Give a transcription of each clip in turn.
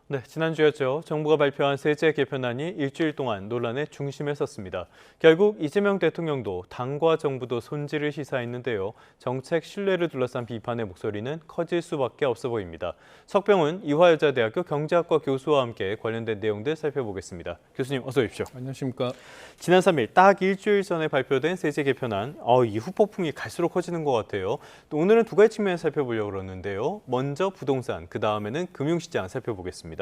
네, 지난주였죠. 정부가 발표한 세제 개편안이 일주일 동안 논란의 중심에 섰습니다. 결국 이재명 대통령도 당과 정부도 손질을 시사했는데요. 정책 신뢰를 둘러싼 비판의 목소리는 커질 수밖에 없어 보입니다. 석병훈 이화여자대학교 경제학과 교수와 함께 관련된 내용들 살펴보겠습니다. 교수님 어서 오십시오. 안녕하십니까. 지난 3일 딱 일주일 전에 발표된 세제 개편안, 이 후폭풍이 갈수록 커지는 것 같아요. 또 오늘은 두 가지 측면 살펴보려고 그러는데요. 먼저 부동산, 그 다음에는 금융시장 살펴보겠습니다.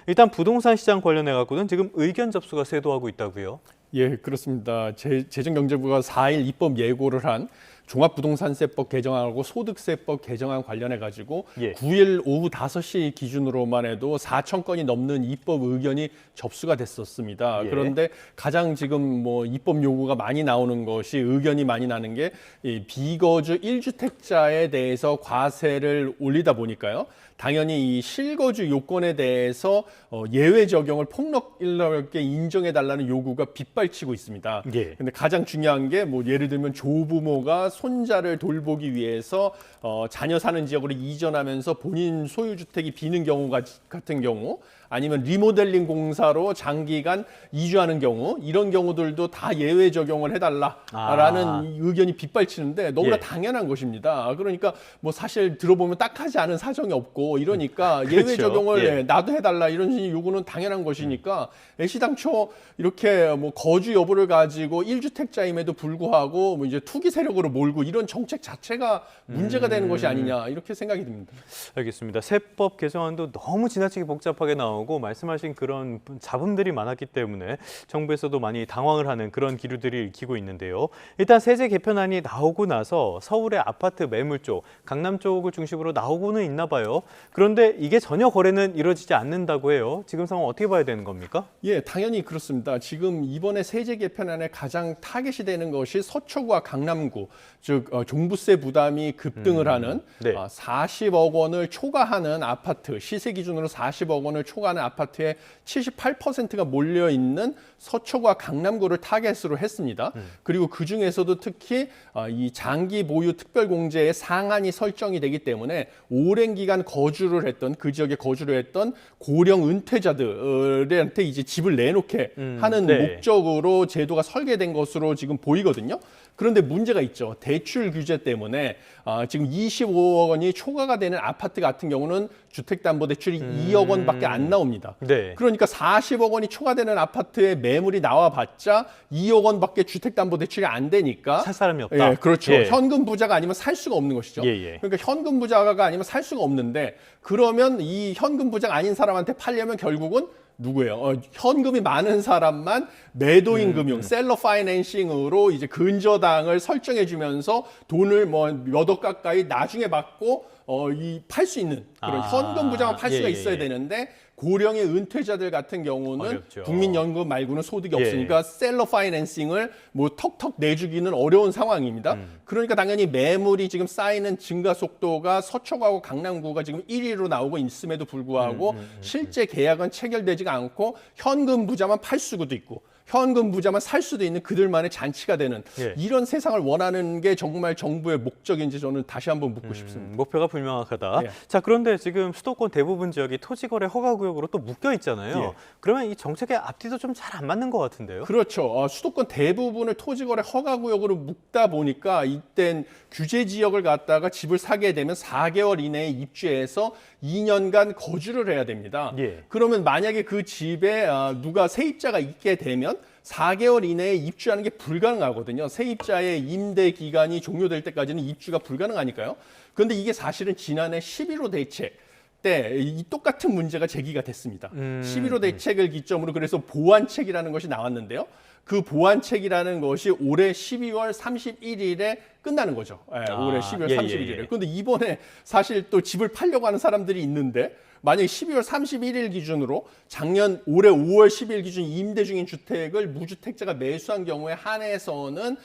일단 부동산 시장 관련해 갖고는 지금 의견 접수가 쇄도하고 있다고요? 예, 그렇습니다. 재정경제부가 4일 입법 예고를 한 종합부동산세법 개정안하고 소득세법 개정안 관련해 가지고 9일 오후 5시 기준으로만 해도 4천 건이 넘는 입법 의견이 접수가 됐었습니다. 그런데 가장 지금 입법 요구가 많이 나오는 것이 의견이 많이 나는 게 이 비거주 1주택자에 대해서 과세를 올리다 보니까요. 당연히 이 실거주 요건에 대해서 예외 적용을 폭넓게 인정해달라는 요구가 빗발치고 있습니다. 근데 가장 중요한 게 예를 들면 조부모가 손자를 돌보기 위해서 자녀 사는 지역으로 이전하면서 본인 소유 주택이 비는 경우 같은 경우, 아니면 리모델링 공사로 장기간 이주하는 경우, 이런 경우들도 다 예외 적용을 해달라라는 의견이 빗발치는데 너무나 당연한 것입니다. 그러니까 사실 들어보면 딱하지 않은 사정이 없고 이러니까 예외 적용을 나도 해달라 이런 요구는 당연한 것이니까 애시당초 이렇게 거주 여부를 가지고 1주택자임에도 불구하고 이제 투기 세력으로 몰고 이런 정책 자체가 문제가 되는 것이 아니냐 이렇게 생각이 듭니다. 알겠습니다. 세법 개정안도 너무 지나치게 복잡하게 나오고 말씀하신 그런 잡음들이 많았기 때문에 정부에서도 많이 당황을 하는 그런 기류들이 읽히고 있는데요. 일단 세제 개편안이 나오고 나서 서울의 아파트 매물 쪽, 강남 쪽을 중심으로 나오고는 있나 봐요. 그런데 이게 전혀 거래는 이루어지지 않는다고 해요. 지금 상황 어떻게 봐야 되는 겁니까? 예, 당연히 그렇습니다. 지금 이번에 세제 개편안에 가장 타겟이 되는 것이 서초구와 강남구, 즉 종부세 부담이 급등을 하는 40억 원을 초과하는 아파트, 시세 기준으로 40억 원을 초과하는 아파트의 78%가 몰려 있는 서초구와 강남구를 타겟으로 했습니다. 그리고 그 중에서도 특히 이 장기 보유 특별공제의 상한이 설정이 되기 때문에 오랜 기간 거주를 했던 그 지역에 거주를 했던 고령 은퇴자들한테 이제 집을 내놓게 하는 목적으로 제도가 설계된 것으로 지금 보이거든요. 그런데 문제가 있죠. 대출 규제 때문에 지금 25억 원이 초과가 되는 아파트 같은 경우는 주택담보대출이 2억 원밖에 안 나옵니다. 그러니까 40억 원이 초과되는 아파트에 매물이 나와봤자 2억 원밖에 주택담보대출이 안 되니까 살 사람이 없다. 예, 그렇죠. 현금 부자가 아니면 살 수가 없는 것이죠. 그러니까 현금 부자가 아니면 살 수가 없는데 그러면 이 현금 부자가 아닌 사람한테 팔려면 결국은 누구예요? 현금이 많은 사람만 매도인 금융, 셀러 파이낸싱으로 이제 근저당을 설정해 주면서 돈을 몇억 가까이 나중에 받고 팔 수 있는 그런 현금 부자만 팔 수가 있어야 되는데 고령의 은퇴자들 같은 경우는 어렵죠. 국민연금 말고는 소득이 없으니까 셀러 파이낸싱을 턱턱 내주기는 어려운 상황입니다. 그러니까 당연히 매물이 지금 쌓이는 증가 속도가 서초구하고 강남구가 지금 1위로 나오고 있음에도 불구하고 실제 계약은 체결되지가 않고 현금 부자만 팔 수도 있고 현금 부자만 살 수도 있는 그들만의 잔치가 되는 이런 세상을 원하는 게 정말 정부의 목적인지 저는 다시 한번 묻고 싶습니다. 목표가 불명확하다. 자, 그런데 지금 수도권 대부분 지역이 토지거래 허가구역으로 또 묶여 있잖아요. 그러면 이 정책의 앞뒤도 좀 잘 안 맞는 것 같은데요? 그렇죠. 수도권 대부분을 토지거래 허가구역으로 묶다 보니까 이땐 규제 지역을 갖다가 집을 사게 되면 4개월 이내에 입주해서 2년간 거주를 해야 됩니다. 그러면 만약에 그 집에 누가 세입자가 있게 되면 4개월 이내에 입주하는 게 불가능하거든요. 세입자의 임대 기간이 종료될 때까지는 입주가 불가능하니까요. 그런데 이게 사실은 지난해 11호 대책 때 이 똑같은 문제가 제기가 됐습니다. 11호 대책을 기점으로 그래서 보완책이라는 것이 나왔는데요. 그 보완책이라는 것이 올해 12월 31일에 끝나는 거죠. 올해 12월 31일에. 그런데 이번에 사실 또 집을 팔려고 하는 사람들이 있는데 만약에 12월 31일 기준으로 작년 올해 5월 10일 기준 임대 중인 주택을 무주택자가 매수한 경우에 한해서는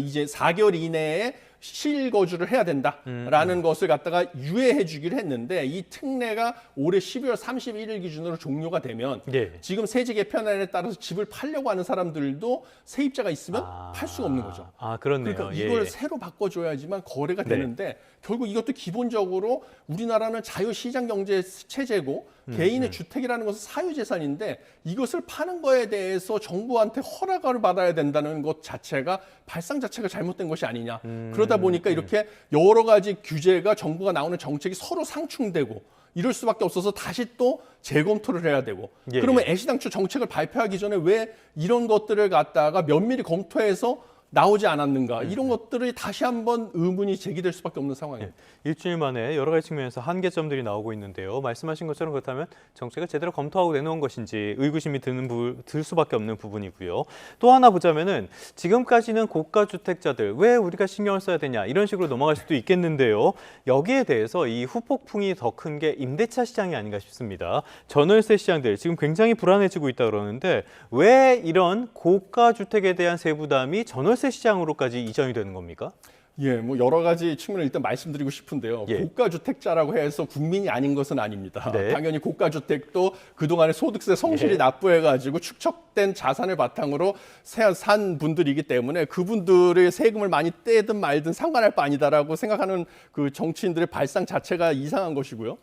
이제 4개월 이내에 실거주를 해야 된다라는 것을 갖다가 유예해 주기로 했는데 이 특례가 올해 12월 31일 기준으로 종료가 되면 지금 세제 개편안에 따라서 집을 팔려고 하는 사람들도 세입자가 있으면 팔 수가 없는 거죠. 그렇네요. 그러니까 이걸 새로 바꿔줘야지만 거래가 되는데 결국 이것도 기본적으로 우리나라는 자유시장 경제 체제 세제고 개인의 주택이라는 것은 사유재산인데 이것을 파는 거에 대해서 정부한테 허락을 받아야 된다는 것 자체가 발상 자체가 잘못된 것이 아니냐. 그러다 보니까 이렇게 여러 가지 규제가 정부가 나오는 정책이 서로 상충되고 이럴 수밖에 없어서 다시 또 재검토를 해야 되고 그러면 애시당초 정책을 발표하기 전에 왜 이런 것들을 갖다가 면밀히 검토해서 나오지 않았는가 이런 것들이 다시 한번 의문이 제기될 수밖에 없는 상황입니다. 일주일 만에 여러 가지 측면에서 한계점들이 나오고 있는데요. 말씀하신 것처럼 그렇다면 정책을 제대로 검토하고 내놓은 것인지 의구심이 들 수밖에 없는 부분이고요. 또 하나 보자면은 지금까지는 고가 주택자들 왜 우리가 신경을 써야 되냐 이런 식으로 넘어갈 수도 있겠는데요. 여기에 대해서 이 후폭풍이 더 큰 게 임대차 시장이 아닌가 싶습니다. 전월세 시장들 지금 굉장히 불안해지고 있다 그러는데 왜 이런 고가 주택에 대한 세부담이 전월세 시장으로까지 이전이 되는 겁니까? 예, 뭐 여러 가지 측면을 일단 말씀드리고 싶은데요. 고가 주택자라고 해서 국민이 아닌 것은 아닙니다. 당연히 고가 주택도 그동안에 소득세 성실히 납부해가지고 축적된 자산을 바탕으로 산 분들이기 때문에 그분들의 세금을 많이 떼든 말든 상관할 바 아니다라고 생각하는 그 정치인들의 발상 자체가 이상한 것이고요.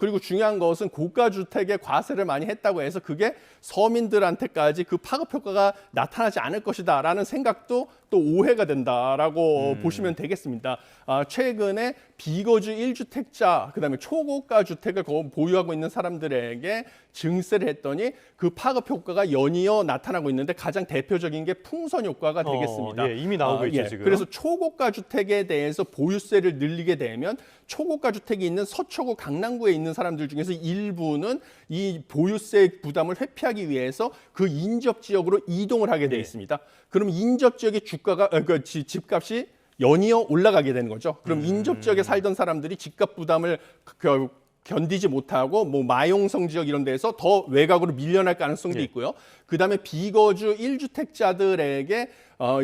그리고 중요한 것은 고가 주택에 과세를 많이 했다고 해서 그게 서민들한테까지 그 파급 효과가 나타나지 않을 것이다라는 생각도 또 오해가 된다라고 보시면 되겠습니다. 최근에 비거주 1주택자, 그다음에 초고가 주택을 보유하고 있는 사람들에게 증세를 했더니 그 파급 효과가 연이어 나타나고 있는데 가장 대표적인 게 풍선 효과가 되겠습니다. 이미 나오고 있죠, 지금. 그래서 초고가 주택에 대해서 보유세를 늘리게 되면 초고가 주택이 있는 서초구 강남구에 있는 사람들 중에서 일부는 이 보유세 부담을 회피하기 위해서 그 인접 지역으로 이동을 하게 돼 있습니다. 그럼 인접 지역의 집값이 연이어 올라가게 되는 거죠. 그럼 인접 지역에 살던 사람들이 집값 부담을 견디지 못하고 뭐 마용성 지역 이런 데에서 더 외곽으로 밀려날 가능성도 있고요. 그다음에 비거주 1주택자들에게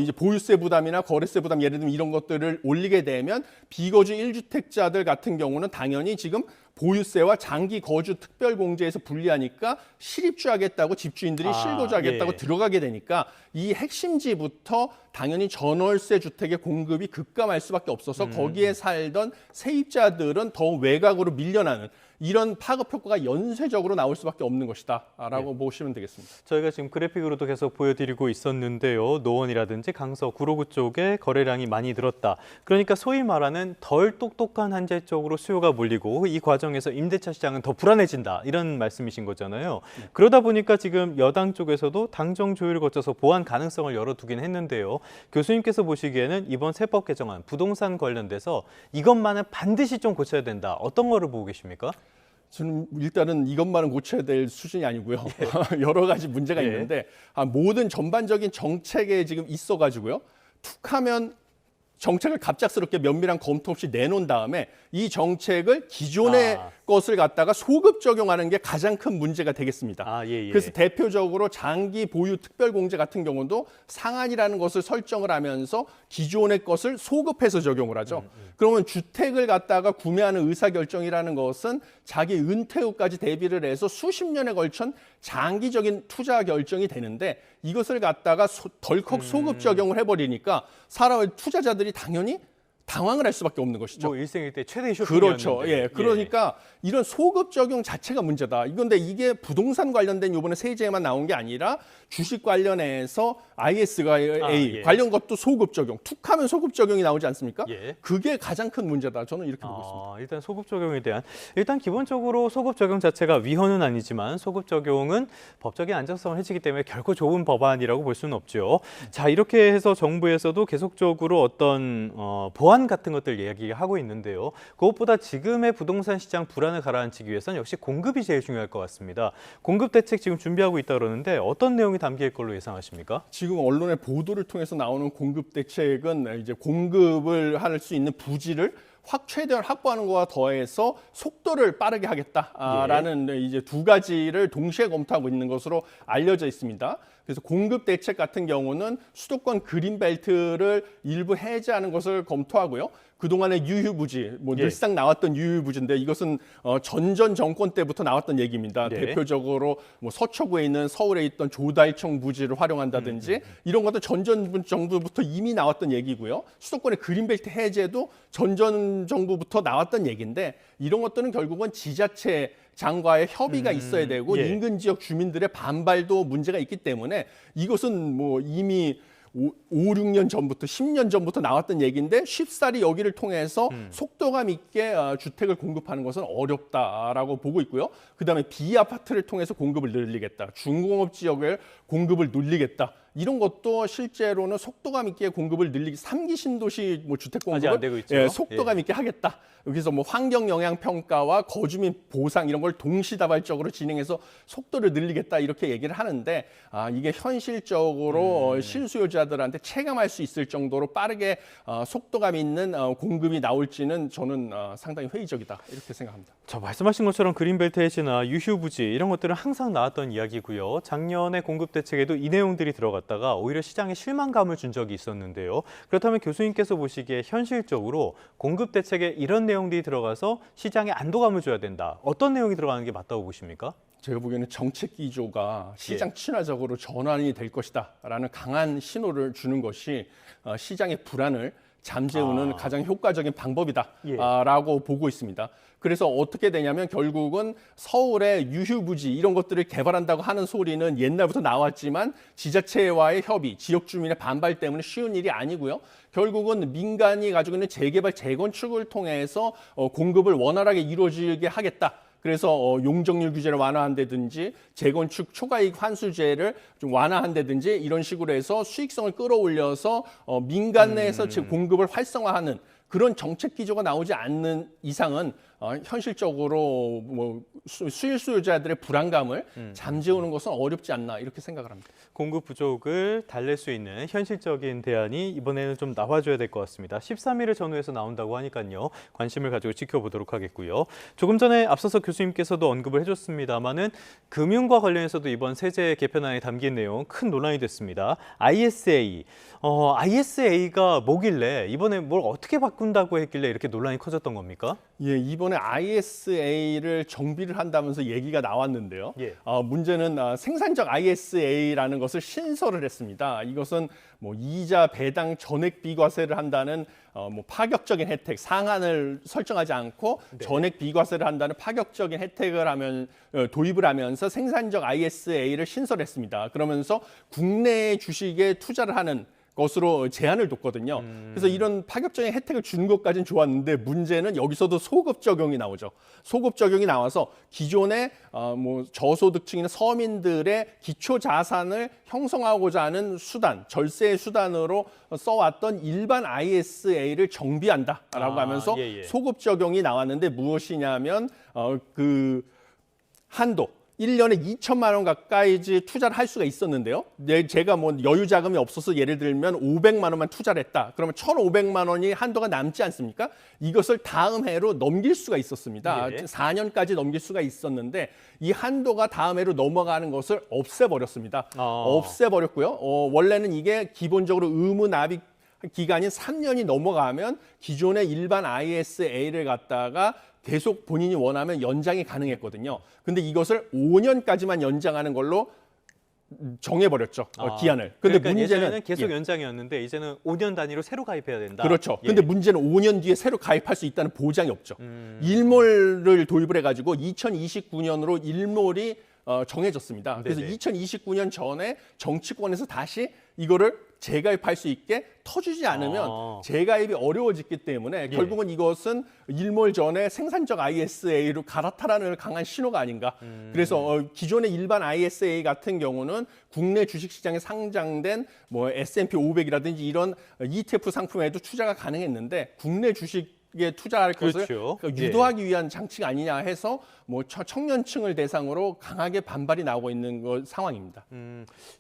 이제 보유세 부담이나 거래세 부담 예를 들면 이런 것들을 올리게 되면 비거주 1주택자들 같은 경우는 당연히 지금 보유세와 장기 거주 특별공제에서 분리하니까 실입주하겠다고 집주인들이 실거주하겠다고 들어가게 되니까 이 핵심지부터 당연히 전월세 주택의 공급이 급감할 수밖에 없어서 거기에 살던 세입자들은 더 외곽으로 밀려나는 이런 파급 효과가 연쇄적으로 나올 수밖에 없는 것이다라고 보시면 되겠습니다. 저희가 지금 그래픽으로도 계속 보여드리고 있었는데요. 노원이라든지 강서, 구로구 쪽에 거래량이 많이 늘었다. 그러니까 소위 말하는 덜 똑똑한 한재 쪽으로 수요가 몰리고 이 과정에서 임대차 시장은 더 불안해진다. 이런 말씀이신 거잖아요. 그러다 보니까 지금 여당 쪽에서도 당정 조율을 거쳐서 보완 가능성을 열어두긴 했는데요. 교수님께서 보시기에는 이번 세법 개정안 부동산 관련돼서 이것만은 반드시 좀 고쳐야 된다. 어떤 거를 보고 계십니까? 저는 일단은 이것만은 고쳐야 될 수준이 아니고요. 여러 가지 문제가 있는데 모든 전반적인 정책에 지금 있어가지고요. 툭하면 정책을 갑작스럽게 면밀한 검토 없이 내놓은 다음에 이 정책을 기존의 것을 갖다가 소급 적용하는 게 가장 큰 문제가 되겠습니다. 그래서 대표적으로 장기 보유 특별공제 같은 경우도 상한이라는 것을 설정을 하면서 기존의 것을 소급해서 적용을 하죠. 그러면 주택을 갖다가 구매하는 의사결정이라는 것은 자기 은퇴 후까지 대비를 해서 수십 년에 걸친 장기적인 투자 결정이 되는데 이것을 갖다가 덜컥 소급 적용을 해버리니까 투자자들이 당연히 당황을 할 수밖에 없는 것이죠. 뭐 일생일대 최대의 쇼핑이었는데. 그렇죠. 그러니까 이런 소급 적용 자체가 문제다. 이건데 이게 부동산 관련된 이번에 세제에만 나온 게 아니라 주식 관련해서 IS가 관련 것도 소급 적용. 툭하면 소급 적용이 나오지 않습니까? 그게 가장 큰 문제다. 저는 이렇게 보고 있습니다. 일단 소급 적용에 대한 기본적으로 소급 적용 자체가 위헌은 아니지만 소급 적용은 법적인 안정성을 해치기 때문에 결코 좋은 법안이라고 볼 수는 없죠. 자, 이렇게 해서 정부에서도 계속적으로 어떤 보완 같은 것들 이야기하고 있는데요. 그것보다 지금의 부동산 시장 불안을 가라앉히기 위해서는 역시 공급이 제일 중요할 것 같습니다. 공급 대책 지금 준비하고 있다 그러는데 어떤 내용이 담길 걸로 예상하십니까? 지금 언론의 보도를 통해서 나오는 공급 대책은 이제 공급을 할 수 있는 부지를 최대한 확보하는 것과 더해서 속도를 빠르게 하겠다라는 이제 두 가지를 동시에 검토하고 있는 것으로 알려져 있습니다. 그래서 공급 대책 같은 경우는 수도권 그린벨트를 일부 해제하는 것을 검토하고요. 그동안의 유휴부지, 뭐 예. 늘상 나왔던 유휴부지인데 이것은 전전 정권 때부터 나왔던 얘기입니다. 네. 대표적으로 뭐 서초구에 있는 서울에 있던 조달청 부지를 활용한다든지 이런 것도 전전 정부부터 이미 나왔던 얘기고요. 수도권의 그린벨트 해제도 전전 정부부터 나왔던 얘기인데 이런 것들은 결국은 지자체 장과의 협의가 있어야 되고 예. 인근 지역 주민들의 반발도 문제가 있기 때문에 이것은 뭐 이미 5, 6년 전부터 10년 전부터 나왔던 얘기인데 쉽사리 여기를 통해서 속도감 있게 주택을 공급하는 것은 어렵다라고 보고 있고요. 그다음에 비아파트를 통해서 공급을 늘리겠다. 중공업 지역을 공급을 늘리겠다. 이런 것도 실제로는 속도감 있게 공급을 늘리기 3기 신도시 뭐 주택 아직 안 공급을 되고 있죠. 속도감 있게 하겠다. 여기서 뭐 환경 영향 평가와 거주민 보상 이런 걸 동시다발적으로 진행해서 속도를 늘리겠다 이렇게 얘기를 하는데 이게 현실적으로 실수요자들한테 체감할 수 있을 정도로 빠르게 속도감 있는 공급이 나올지는 저는 상당히 회의적이다 이렇게 생각합니다. 저 말씀하신 것처럼 그린벨트 해지나 유휴부지 이런 것들은 항상 나왔던 이야기고요. 작년에 공급 대책에도 이 내용들이 들어갔다가 오히려 시장에 실망감을 준 적이 있었는데요. 그렇다면 교수님께서 보시기에 현실적으로 공급 대책에 이런 내용들이 들어가서 시장에 안도감을 줘야 된다. 어떤 내용이 들어가는 게 맞다고 보십니까? 제가 보기에는 정책 기조가 시장 친화적으로 전환이 될 것이다라는 강한 신호를 주는 것이 시장의 불안을 잠재우는 가장 효과적인 방법이다라고 보고 있습니다. 그래서 어떻게 되냐면 결국은 서울의 유휴부지 이런 것들을 개발한다고 하는 소리는 옛날부터 나왔지만 지자체와의 협의, 지역 주민의 반발 때문에 쉬운 일이 아니고요. 결국은 민간이 가지고 있는 재개발, 재건축을 통해서 공급을 원활하게 이루어지게 하겠다. 그래서 용적률 규제를 완화한다든지 재건축 초과이익 환수제를 좀 완화한다든지 이런 식으로 해서 수익성을 끌어올려서 민간 내에서 공급을 활성화하는 그런 정책 기조가 나오지 않는 이상은 현실적으로 뭐 수요자들의 불안감을 잠재우는 것은 어렵지 않나 이렇게 생각을 합니다. 공급 부족을 달랠 수 있는 현실적인 대안이 이번에는 좀 나와줘야 될 것 같습니다. 13일을 전후해서 나온다고 하니까요. 관심을 가지고 지켜보도록 하겠고요. 조금 전에 앞서서 교수님께서도 언급을 해줬습니다마는 금융과 관련해서도 이번 세제 개편안에 담긴 내용 큰 논란이 됐습니다. ISA. ISA가 뭐길래 이번에 뭘 어떻게 바꾼다고 했길래 이렇게 논란이 커졌던 겁니까? 예, 이번에 ISA를 정비를 한다면서 얘기가 나왔는데요. 예. 문제는 생산적 ISA라는 것을 신설을 했습니다. 이것은 뭐 이자 배당 전액 비과세를 한다는 뭐 파격적인 혜택, 상한을 설정하지 않고 전액 비과세를 한다는 파격적인 혜택을 도입을 하면서 생산적 ISA를 신설했습니다. 그러면서 국내 주식에 투자를 하는 것으로 제한을 뒀거든요. 그래서 이런 파격적인 혜택을 주는 것까지는 좋았는데 문제는 여기서도 소급 적용이 나오죠. 소급 적용이 나와서 기존의 뭐 저소득층이나 서민들의 기초 자산을 형성하고자 하는 수단, 절세의 수단으로 써왔던 일반 ISA를 정비한다라고 하면서 소급 적용이 나왔는데 무엇이냐면 그 한도. 1년에 2천만 원 가까이 투자를 할 수가 있었는데요. 제가 뭐 여유 자금이 없어서 예를 들면 500만 원만 투자를 했다. 그러면 1,500만 원이 한도가 남지 않습니까? 이것을 다음 해로 넘길 수가 있었습니다. 4년까지 넘길 수가 있었는데 이 한도가 다음 해로 넘어가는 것을 없애버렸습니다. 없애버렸고요. 원래는 이게 기본적으로 의무 납입 기간이 3년이 넘어가면 기존의 일반 ISA를 갖다가 계속 본인이 원하면 연장이 가능했거든요. 근데 이것을 5년까지만 연장하는 걸로 정해버렸죠. 기한을. 근데 그러니까 문제는 예전에는 계속 연장이었는데 이제는 5년 단위로 새로 가입해야 된다. 그렇죠. 근데 문제는 5년 뒤에 새로 가입할 수 있다는 보장이 없죠. 일몰을 도입을 해가지고 2029년으로 일몰이 정해졌습니다. 그래서 2029년 전에 정치권에서 다시 이거를 재가입할 수 있게 터주지 않으면 재가입이 어려워지기 때문에 결국은 이것은 일몰 전에 생산적 ISA로 갈아타라는 강한 신호가 아닌가. 그래서 기존의 일반 ISA 같은 경우는 국내 주식시장에 상장된 뭐 S&P 500이라든지 이런 ETF 상품에도 투자가 가능했는데 국내 주식 투자할 것을 그렇죠. 그러니까 유도하기 위한 장치가 아니냐 해서 뭐 청년층을 대상으로 강하게 반발이 나오고 있는 상황입니다.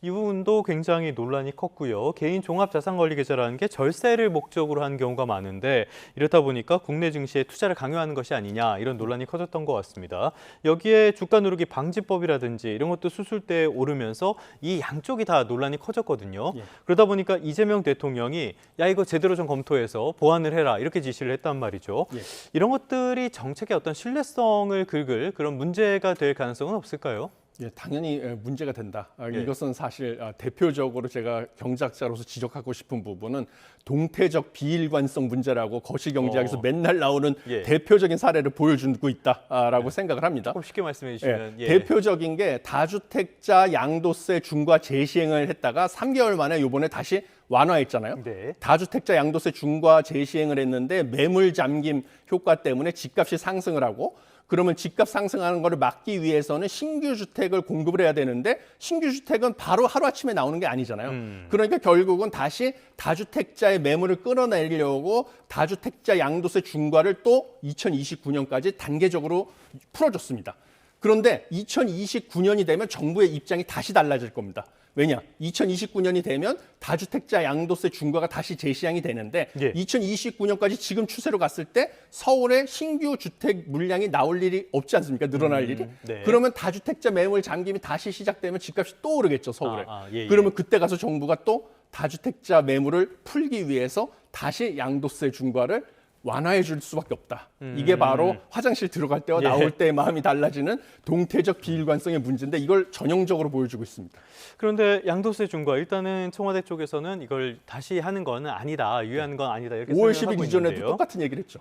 이 부분도 굉장히 논란이 컸고요. 개인 종합자산관리계좌라는 게 절세를 목적으로 하는 경우가 많은데 이렇다 보니까 국내 증시에 투자를 강요하는 것이 아니냐 이런 논란이 커졌던 것 같습니다. 여기에 주가 누르기 방지법이라든지 이런 것도 수술대에 오르면서 이 양쪽이 다 논란이 커졌거든요. 그러다 보니까 이재명 대통령이 야 이거 제대로 좀 검토해서 보완을 해라 이렇게 지시를 했단 말이죠. 이런 것들이 정책의 어떤 신뢰성을 긁을 그런 문제가 될 가능성은 없을까요? 예, 당연히 문제가 된다. 이것은 사실 대표적으로 제가 경제학자로서 지적하고 싶은 부분은 동태적 비일관성 문제라고 거시경제학에서 맨날 나오는 대표적인 사례를 보여주고 있다라고 생각을 합니다. 조금 쉽게 말씀해 주시면. 대표적인 게 다주택자 양도세 중과 재시행을 했다가 3개월 만에 이번에 다시 완화했잖아요. 다주택자 양도세 중과 재시행을 했는데 매물 잠김 효과 때문에 집값이 상승을 하고 그러면 집값 상승하는 것을 막기 위해서는 신규 주택을 공급을 해야 되는데 신규 주택은 바로 하루아침에 나오는 게 아니잖아요. 그러니까 결국은 다시 다주택자의 매물을 끌어내려고 다주택자 양도세 중과를 또 2029년까지 단계적으로 풀어줬습니다. 그런데 2029년이 되면 정부의 입장이 다시 달라질 겁니다. 왜냐? 2029년이 되면 다주택자 양도세 중과가 다시 재시행이 되는데 2029년까지 지금 추세로 갔을 때 서울에 신규 주택 물량이 나올 일이 없지 않습니까? 늘어날 일이. 그러면 다주택자 매물 잠김이 다시 시작되면 집값이 또 오르겠죠, 서울에. 그러면 그때 가서 정부가 또 다주택자 매물을 풀기 위해서 다시 양도세 중과를 완화해 줄 수밖에 없다. 이게 바로 화장실 들어갈 때와 나올 때의 마음이 달라지는 동태적 비일관성의 문제인데 이걸 전형적으로 보여주고 있습니다. 그런데 양도세 중과 일단은 청와대 쪽에서는 이걸 다시 하는 건 아니다, 유예하는 건 아니다 이렇게 생각하고 5월 10일 있는데요. 이전에도 똑같은 얘기를 했죠.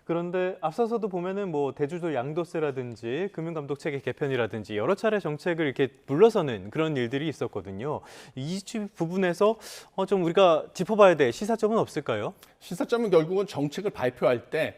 그런데 앞서서도 보면은 뭐 대주도 양도세라든지 금융감독 체계 개편이라든지 여러 차례 정책을 이렇게 물러서는 그런 일들이 있었거든요. 이 부분에서 좀 우리가 짚어봐야 될 시사점은 없을까요? 시사점은 결국은 정책을 발표할 때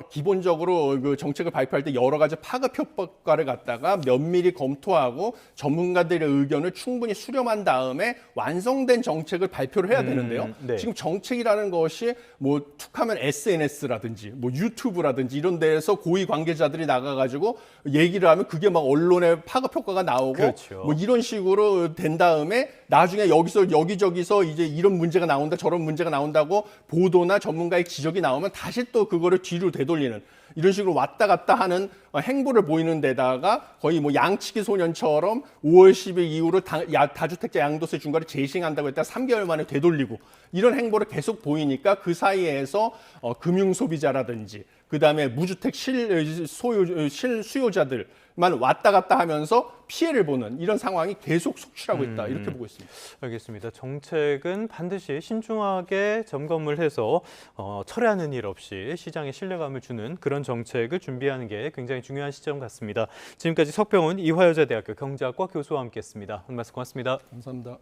기본적으로 그 정책을 발표할 때 여러 가지 파급 효과를 갖다가 면밀히 검토하고 전문가들의 의견을 충분히 수렴한 다음에 완성된 정책을 발표를 해야 되는데요. 지금 정책이라는 것이 뭐 툭하면 SNS라든지 뭐 유튜브라든지 이런 데에서 고위 관계자들이 나가가지고 얘기를 하면 그게 막 언론에 파급 효과가 나오고 뭐 이런 식으로 된 다음에 나중에 여기저기서 이제 이런 문제가 나온다 저런 문제가 나온다고 보도나 전문가의 지적이 나오면 다시 또 그거를 뒤로 되돌리는 이런 식으로 왔다 갔다 하는 행보를 보이는 데다가 거의 뭐 양치기 소년처럼 5월 10일 이후로 다주택자 양도세 중과를 재시행한다고 했다가 3개월 만에 되돌리고 이런 행보를 계속 보이니까 그 사이에서 금융소비자라든지 그다음에 무주택 수요자들만 왔다 갔다 하면서 피해를 보는 이런 상황이 계속 속출하고 있다 이렇게 보고 있습니다. 알겠습니다. 정책은 반드시 신중하게 점검을 해서 철회하는 일 없이 시장에 신뢰감을 주는 그런 정책을 준비하는 게 굉장히 중요한 시점 같습니다. 지금까지 석병훈 이화여자대학교 경제학과 교수와 함께했습니다. 오늘 말씀 고맙습니다. 감사합니다.